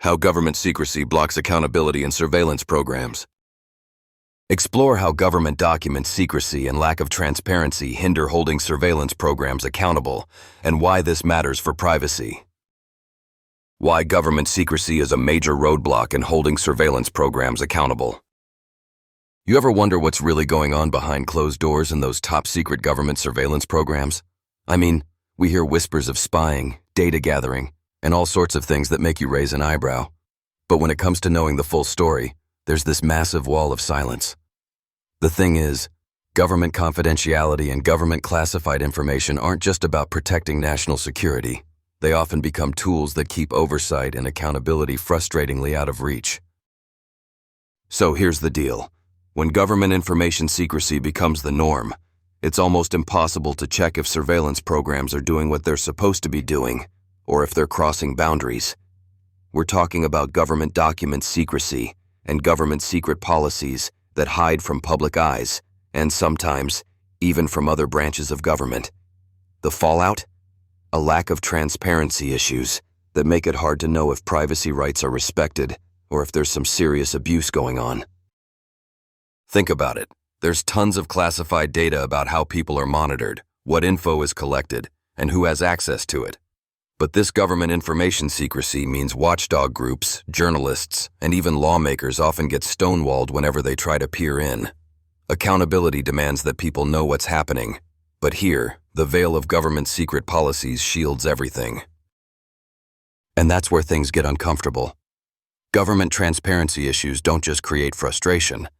How government secrecy blocks accountability in surveillance programs. Explore how government document secrecy and lack of transparency hinder holding surveillance programs accountable, and why this matters for privacy. Why government secrecy is a major roadblock in holding surveillance programs accountable. You ever wonder what's really going on behind closed doors in those top-secret government surveillance programs? I mean, we hear whispers of spying, data gathering, and all sorts of things that make you raise an eyebrow. But when it comes to knowing the full story, there's this massive wall of silence. The thing is, government confidentiality and government classified information aren't just about protecting national security. They often become tools that keep oversight and accountability frustratingly out of reach. So here's the deal. When government information secrecy becomes the norm, it's almost impossible to check if surveillance programs are doing what they're supposed to be doing, or if they're crossing boundaries. We're talking about government document secrecy and government secret policies that hide from public eyes, and sometimes even from other branches of government. The fallout? A lack of transparency issues that make it hard to know if privacy rights are respected or if there's some serious abuse going on. Think about it. There's tons of classified data about how people are monitored, what info is collected, and who has access to it. But this government information secrecy means watchdog groups, journalists, and even lawmakers often get stonewalled whenever they try to peer in. Accountability demands that people know what's happening, but here, the veil of government secret policies shields everything. And that's where things get uncomfortable. Government transparency issues don't just create frustration,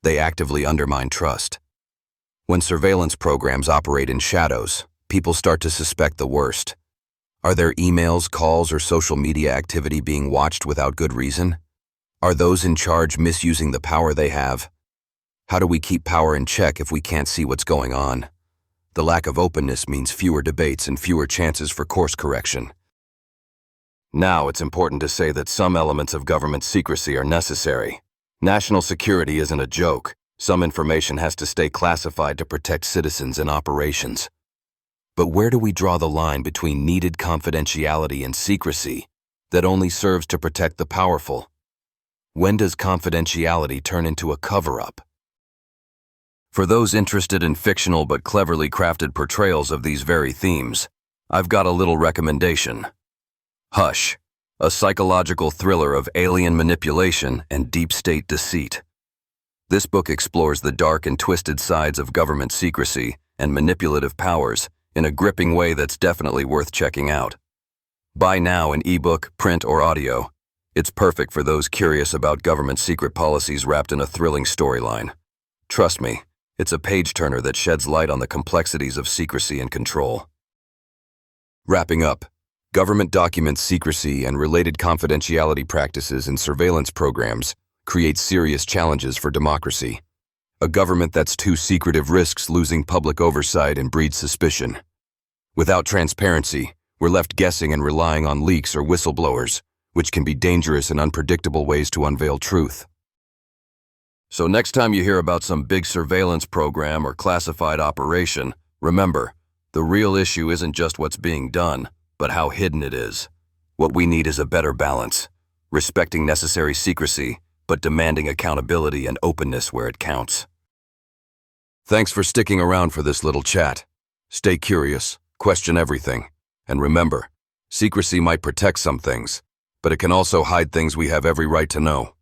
they actively undermine trust. When surveillance programs operate in shadows, people start to suspect the worst. Are their emails, calls, or social media activity being watched without good reason? Are those in charge misusing the power they have? How do we keep power in check if we can't see what's going on? The lack of openness means fewer debates and fewer chances for course correction. Now, it's important to say that some elements of government secrecy are necessary. National security isn't a joke. Some information has to stay classified to protect citizens and operations. But where do we draw the line between needed confidentiality and secrecy that only serves to protect the powerful? When does confidentiality turn into a cover-up? For those interested in fictional but cleverly crafted portrayals of these very themes, I've got a little recommendation. Hush, a psychological thriller of alien manipulation and deep state deceit. This book explores the dark and twisted sides of government secrecy and manipulative powers in a gripping way that's definitely worth checking out. Buy now in ebook, print, or audio. It's perfect for those curious about government secret policies wrapped in a thrilling storyline. Trust me, it's a page-turner that sheds light on the complexities of secrecy and control. Wrapping up, government document secrecy and related confidentiality practices in surveillance programs create serious challenges for democracy. A government that's too secretive risks losing public oversight and breeds suspicion. Without transparency, we're left guessing and relying on leaks or whistleblowers, which can be dangerous and unpredictable ways to unveil truth. So next time you hear about some big surveillance program or classified operation, remember, the real issue isn't just what's being done, but how hidden it is. What we need is a better balance, respecting necessary secrecy, but demanding accountability and openness where it counts. Thanks for sticking around for this little chat. Stay curious, question everything, and remember, secrecy might protect some things, but it can also hide things we have every right to know.